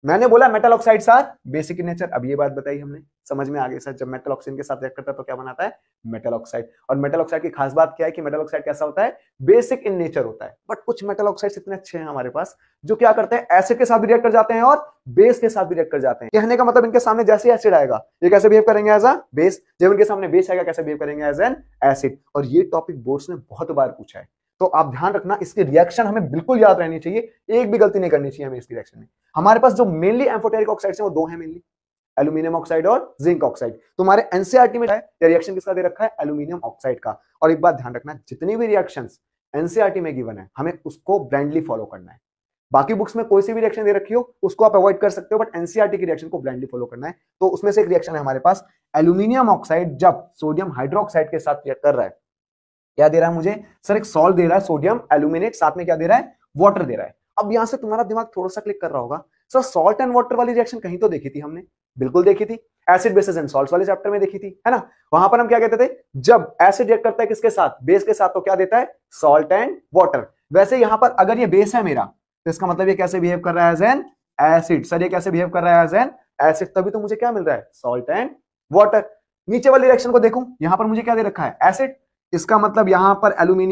मैंने बोला metal oxides are basic in nature. अब ये बात बताई हमने, समझ में आ गई सर। जब मेटल ऑक्सीजन के साथ रिएक्ट करता है तो क्या बनाता है? Metal oxide. और मेटल ऑक्साइड की खास बात क्या है कि मेटल ऑक्साइड कैसा होता है? बेसिक इन नेचर होता है। बट कुछ मेटल ऑक्साइड्स इतने अच्छे हैं हमारे पास जो क्या करते हैं, एसिड के साथ भी रिएक्ट कर जाते हैं और बेस के साथ भी रिएक्ट कर जाते हैं। कहने का मतलब इनके सामने जैसे एसिड आएगा ये कैसे बिहेव करेंगे? As a base. जब इनके सामने बेस आएगा कैसे बिहेव करेंगे? As an acid. और ये टॉपिक बोर्ड्स ने बहुत बार पूछा है, तो आप ध्यान रखना, इसकी रिएक्शन हमें बिल्कुल याद रहनी चाहिए, एक भी गलती नहीं करनी चाहिए हमें इसकी रिएक्शन में। हमारे पास जो मेनली एम्फोटेरिक ऑक्साइड्स हैं वो दो हैं मेनली, एल्यूमिनियम ऑक्साइड और जिंक ऑक्साइड। तुम्हारे एनसीईआरटी में रिएक्शन किसका दे रखा है? एल्यूमिनियम ऑक्साइड का। और एक बात ध्यान रखना, जितनी भी रिएक्शंस एनसीईआरटी में गिवन है हमें उसको ब्लाइंडली फॉलो करना है। बाकी बुक्स में कोई सी भी रिएक्शन दे रखी हो उसको आप अवॉइड कर सकते हो, बट एनसीईआरटी की रिएक्शन को ब्लाइंडली फॉलो करना है। तो उसमें से एक रिएक्शन है हमारे पास, एल्यूमिनियम ऑक्साइड जब सोडियम हाइड्रोक्साइड के साथ रिएक्ट कर रहा है, क्या दे रहा है मुझे? सर एक सॉल्ट दे रहा है सोडियम एल्यूमिनेट, साथ में क्या दे रहा है? वाटर दे रहा है। अब यहां से तुम्हारा दिमाग थोड़ा सा क्लिक कर रहा होगा, सर सॉल्ट एंड वाटर वाली रिएक्शन कहीं तो देखी थी हमने। बिल्कुल देखी थी, एसिड बेसिस एंड सॉल्ट्स वाले चैप्टर में देखी थी, है ना। वहां पर हम क्या कहते थे, जब एसिड रिएक्ट करता है किसके साथ? बेस के साथ, तो क्या देता है? Salt and water. वैसे यहां पर अगर ये बेस है मेरा तो इसका मतलब ये कैसे बिहेव कर रहा है? As an acid. सर ये कैसे बिहेव कर रहा है? As an acid. तभी तो मुझे क्या मिल रहा है? Salt and water. नीचे वाली रिएक्शन को देखूं, यहां पर मुझे क्या दे रखा है? एसिड। इसका मतलब यहां पर एल्यूमिनियम